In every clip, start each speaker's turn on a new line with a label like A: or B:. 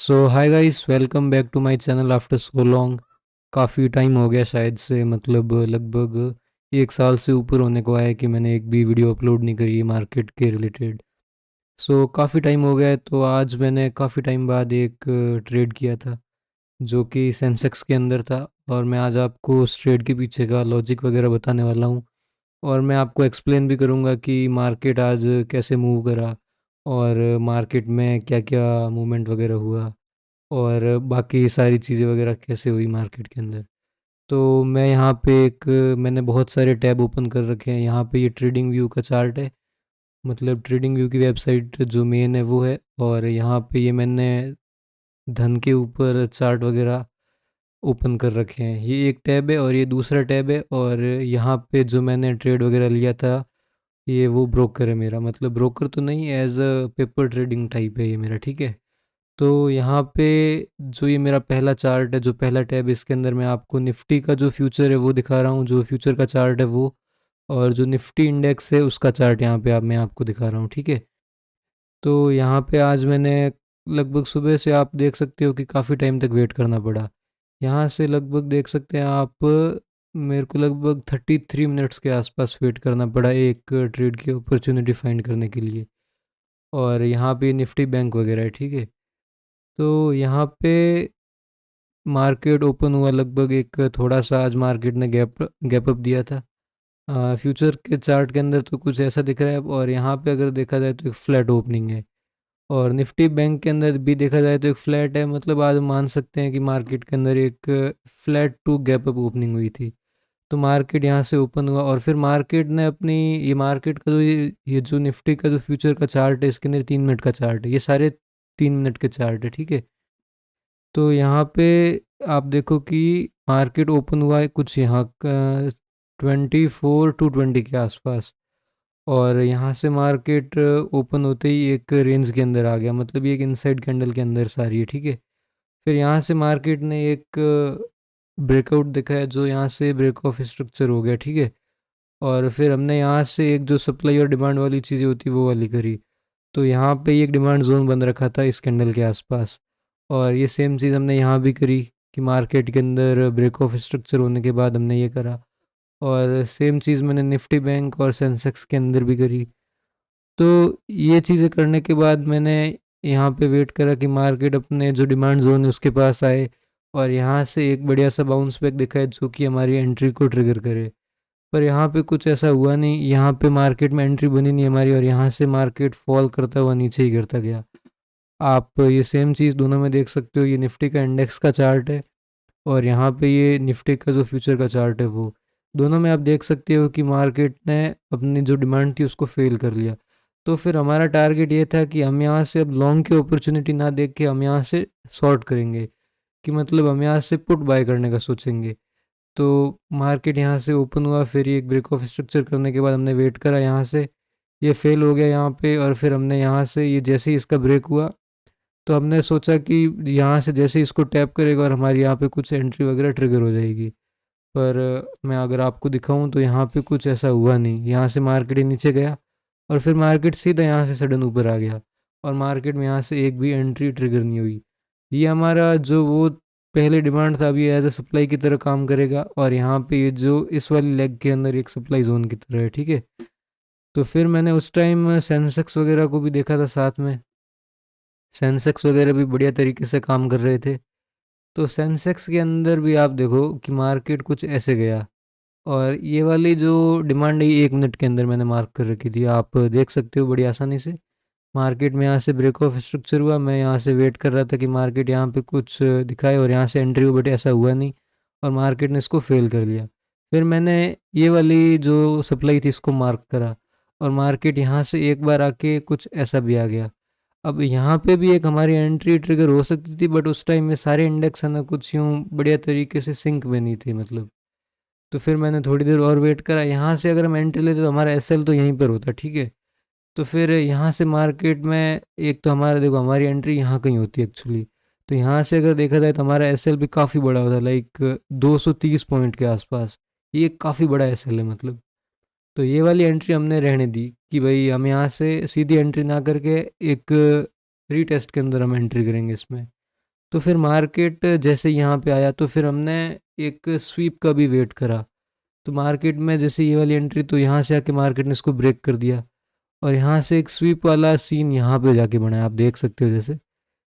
A: So hi guys, welcome back to my channel after so long. काफ़ी time हो गया, शायद से मतलब लगभग 1 साल से ऊपर होने को आया कि मैंने एक भी वीडियो अपलोड नहीं करी है मार्केट के रिलेटेड। सो काफ़ी टाइम हो गया है, तो आज मैंने काफ़ी टाइम बाद एक ट्रेड किया था जो कि सेंसेक्स के अंदर था। और मैं आज आपको उस ट्रेड के पीछे का लॉजिक वगैरह बताने वाला हूँ। और मैं आपको एक्सप्लेन भी करूँगा कि मार्केट आज कैसे मूव करा और मार्केट में क्या क्या मूवमेंट वगैरह हुआ और बाकी सारी चीज़ें वगैरह कैसे हुई मार्केट के अंदर। तो मैं यहाँ पे एक मैंने बहुत सारे टैब ओपन कर रखे हैं। यहाँ पे ये ट्रेडिंग व्यू का चार्ट है, मतलब ट्रेडिंग व्यू की वेबसाइट जो मेन है वो है। और यहाँ पे ये मैंने धन के ऊपर चार्ट वगैरह ओपन कर रखे हैं। ये एक टैब है और ये दूसरा टैब है। और यहाँ पे जो मैंने ट्रेड वगैरह लिया था, ये वो ब्रोकर है मेरा, मतलब ब्रोकर तो नहीं, as a paper trading type है ये मेरा, ठीक है। तो यहाँ पे जो ये मेरा पहला चार्ट है, जो पहला टैब, इसके अंदर मैं आपको निफ्टी का जो फ्यूचर है वो दिखा रहा हूँ, जो फ्यूचर का चार्ट है वो। और जो निफ्टी इंडेक्स है उसका चार्ट यहाँ पे मैं आपको दिखा रहा हूँ, ठीक है। तो यहाँ पे आज मैंने लगभग सुबह से आप देख सकते हो कि काफ़ी टाइम तक वेट करना पड़ा। यहाँ से लगभग देख सकते हैं आप, मेरे को लगभग 33 मिनट्स के आसपास वेट करना पड़ा एक ट्रेड की अपॉर्चुनिटी फाइंड करने के लिए। और यहाँ पे निफ्टी बैंक वगैरह है, ठीक है। तो यहाँ पे मार्केट ओपन हुआ लगभग एक थोड़ा सा, आज मार्केट ने गैप अप दिया था। फ्यूचर के चार्ट के अंदर तो कुछ ऐसा दिख रहा है। और यहाँ पे अगर देखा जाए तो एक फ्लैट ओपनिंग है। और निफ्टी बैंक के अंदर भी देखा जाए तो एक फ्लैट है, मतलब आज मान सकते हैं कि मार्केट के अंदर एक flat to gap up opening हुई थी। तो मार्केट यहाँ से ओपन हुआ और फिर मार्केट ने अपनी, ये मार्केट का जो ये जो निफ्टी का जो फ्यूचर का चार्ट है, इसके अंदर 3 मिनट का चार्ट है, ये सारे 3 मिनट के चार्ट है, ठीक है। तो यहाँ पे आप देखो कि मार्केट ओपन हुआ है कुछ यहाँ का 24 to 20 के आसपास। और यहाँ से मार्केट ओपन होते ही एक रेंज के अंदर आ गया, मतलब ये एक इनसाइड कैंडल के अंदर सारी है, ठीक है। फिर यहाँ से मार्केट ने एक ब्रेकआउट दिखा है, जो यहाँ से ब्रेक ऑफ स्ट्रक्चर हो गया, ठीक है। और फिर हमने यहाँ से एक जो सप्लाई और डिमांड वाली चीज़ें होती है वो वाली करी। तो यहाँ पे एक डिमांड जोन बन रखा था इस कैंडल के आसपास। और ये सेम चीज़ हमने यहाँ भी करी कि मार्केट के अंदर ब्रेक ऑफ स्ट्रक्चर होने के बाद हमने ये करा। और सेम चीज़ मैंने निफ्टी बैंक और सेंसेक्स के अंदर भी करी। तो ये चीज़ें करने के बाद मैंने यहाँ पे वेट करा कि मार्केट अपने जो डिमांड जोन है उसके पास आए और यहाँ से एक बढ़िया सा बाउंस बैक दिखाए जो कि हमारी एंट्री को ट्रिगर करे। पर यहाँ पे कुछ ऐसा हुआ नहीं, यहाँ पे मार्केट में एंट्री बनी नहीं हमारी और यहाँ से मार्केट फॉल करता हुआ नीचे ही गिरता गया। आप ये सेम चीज़ दोनों में देख सकते हो, ये निफ्टी का इंडेक्स का चार्ट है और यहाँ पे ये निफ्टी का जो फ्यूचर का चार्ट है वो। दोनों में आप देख सकते हो कि मार्केट ने अपनी जो डिमांड थी उसको फेल कर लिया। तो फिर हमारा टारगेट ये था कि हम यहाँ से अब लॉन्ग की अपॉर्चुनिटी ना देख के हम यहाँ से शॉर्ट करेंगे, कि मतलब हम यहाँ से पुट बाय करने का सोचेंगे। तो मार्केट यहाँ से ओपन हुआ, फिर ये एक ब्रेक ऑफ स्ट्रक्चर करने के बाद हमने वेट करा, यहाँ से ये फेल हो गया यहाँ पे। और फिर हमने यहाँ से ये जैसे ही इसका ब्रेक हुआ, तो हमने सोचा कि यहाँ से जैसे ही इसको टैप करेगा और हमारी यहाँ पे कुछ एंट्री वगैरह ट्रिगर हो जाएगी। पर मैं अगर आपको दिखाऊं तो यहाँ पे कुछ ऐसा हुआ नहीं, यहाँ से मार्केट ही नीचे गया और फिर मार्केट सीधा यहाँ से सडन ऊपर आ गया और मार्केट में यहाँ से एक भी एंट्री ट्रिगर नहीं हुई। ये हमारा जो वो पहले डिमांड था, अभी एज अ सप्लाई की तरह काम करेगा और यहाँ पे ये जो इस वाली लेग के अंदर एक सप्लाई जोन की तरह है, ठीक है। तो फिर मैंने उस टाइम सेंसेक्स वगैरह को भी देखा था साथ में। सेंसेक्स वगैरह भी बढ़िया तरीके से काम कर रहे थे। तो सेंसेक्स के अंदर भी आप देखो कि मार्केट कुछ ऐसे गया। और ये वाली जो डिमांड है ये 1 मिनट के अंदर मैंने मार्क कर रखी थी, आप देख सकते हो बड़ी आसानी से। मार्केट में यहाँ से ब्रेक ऑफ स्ट्रक्चर हुआ, मैं यहाँ से वेट कर रहा था कि मार्केट यहाँ पे कुछ दिखाए और यहाँ से एंट्री हो, बट ऐसा हुआ नहीं और मार्केट ने इसको फेल कर लिया। फिर मैंने ये वाली जो सप्लाई थी इसको मार्क करा और मार्केट यहाँ से एक बार आके कुछ ऐसा भी आ गया। अब यहाँ पे भी एक हमारी एंट्री ट्रिगर हो सकती थी, बट उस टाइम में सारे इंडेक्स है ना कुछ यूँ बढ़िया तरीके से सिंक में नहीं थे, मतलब। तो फिर मैंने थोड़ी देर और वेट करा, यहाँ से अगर हम एंट्री लेते तो हमारा एसएल तो यहीं पर होता, ठीक है। तो फिर यहाँ से मार्केट में एक तो हमारा देखो हमारी एंट्री यहाँ कहीं होती है एक्चुअली। तो यहाँ से अगर देखा जाए तो हमारा एसएल भी काफ़ी बड़ा होता है, लाइक 230 पॉइंट के आसपास। ये काफ़ी बड़ा एसएल है, मतलब। तो ये वाली एंट्री हमने रहने दी कि भाई हम यहाँ से सीधी एंट्री ना करके एक रीटेस्ट के अंदर हम एंट्री करेंगे इसमें। तो फिर मार्केट जैसे यहाँ पे आया तो फिर हमने एक स्वीप का भी वेट करा। तो मार्केट में जैसे ये वाली एंट्री, तो यहाँ से आके मार्केट ने इसको ब्रेक कर दिया और यहाँ से एक स्वीप वाला सीन यहाँ पे जाके बना, आप देख सकते हो। जैसे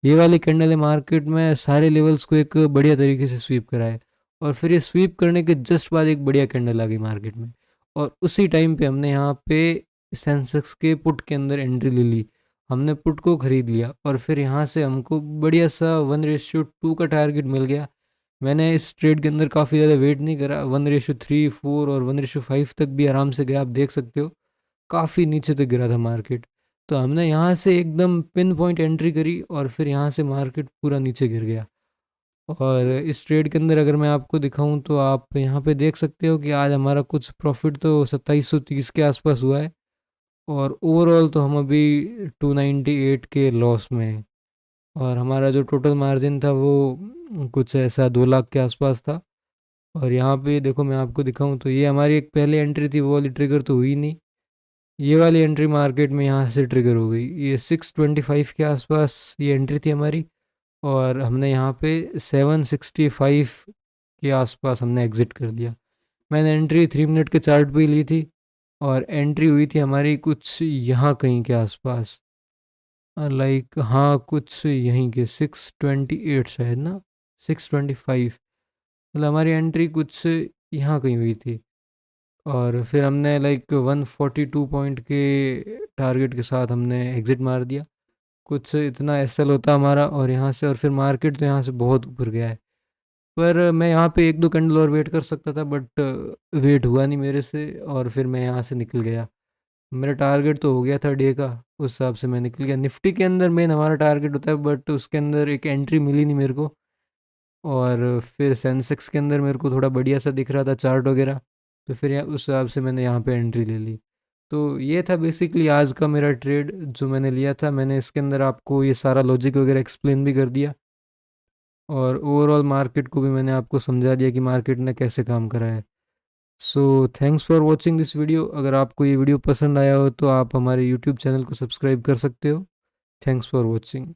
A: ये वाली कैंडल है, मार्केट में सारे लेवल्स को एक बढ़िया तरीके से स्वीप कराए और फिर ये स्वीप करने के जस्ट बाद एक बढ़िया कैंडल आ गई मार्केट में। और उसी टाइम पे हमने यहाँ पे सेंसेक्स के पुट के अंदर एंट्री ले ली। हमने पुट को खरीद लिया और फिर यहाँ से हमको बढ़िया सा 1:2 का टारगेट मिल गया। मैंने इस ट्रेड के अंदर काफ़ी ज़्यादा वेट नहीं करा, 1:3, 4 और 1:5 तक भी आराम से गया, आप देख सकते हो। काफ़ी नीचे तक गिरा था मार्केट। तो हमने यहाँ से एकदम पिन पॉइंट एंट्री करी और फिर यहाँ से मार्केट पूरा नीचे गिर गया। और इस ट्रेड के अंदर अगर मैं आपको दिखाऊं तो आप यहाँ पे देख सकते हो कि आज हमारा कुछ प्रॉफिट तो 2730 के आसपास हुआ है और ओवरऑल तो हम अभी 298 के लॉस में हैं। और हमारा जो टोटल मार्जिन था वो कुछ ऐसा 2 लाख के आसपास था। और यहाँ पे देखो मैं आपको दिखाऊं तो ये हमारी एक पहले एंट्री थी, वो वाली ट्रिगर तो हुई नहीं। ये वाली एंट्री मार्केट में यहाँ से ट्रिगर हो गई, ये 625 के आसपास ये एंट्री थी हमारी। और हमने यहाँ पे 765 के आसपास हमने एग्ज़िट कर दिया। मैंने एंट्री 3 मिनट के चार्ट पे ही ली थी और एंट्री हुई थी हमारी कुछ यहाँ कहीं के आसपास, लाइक हाँ कुछ यहीं के 628 शायद ना, 625, मतलब हमारी एंट्री कुछ यहाँ कहीं हुई थी। और फिर हमने लाइक 142 पॉइंट के टारगेट के साथ हमने एग्ज़िट मार दिया। कुछ इतना एसएल होता हमारा और यहाँ से, और फिर मार्केट तो यहाँ से बहुत ऊपर गया है। पर मैं यहाँ पे एक दो कैंडल और वेट कर सकता था, बट वेट हुआ नहीं मेरे से और फिर मैं यहाँ से निकल गया। मेरा टारगेट तो हो गया था डे का, उस हिसाब से मैं निकल गया। निफ्टी के अंदर मेन हमारा टारगेट होता है, बट उसके अंदर एक एंट्री मिली नहीं मेरे को। और फिर सेंसेक्स के अंदर मेरे को थोड़ा बढ़िया सा दिख रहा था चार्ट वगैरह, तो फिर उस हिसाब से मैंने यहाँ पे एंट्री ले ली। तो ये था बेसिकली आज का मेरा ट्रेड जो मैंने लिया था। मैंने इसके अंदर आपको ये सारा लॉजिक वगैरह एक्सप्लेन भी कर दिया और ओवरऑल मार्केट को भी मैंने आपको समझा दिया कि मार्केट ने कैसे काम करा है। So thanks for watching this video. अगर आपको ये वीडियो पसंद आया हो तो आप हमारे यूट्यूब चैनल को सब्सक्राइब कर सकते हो। Thanks for watching.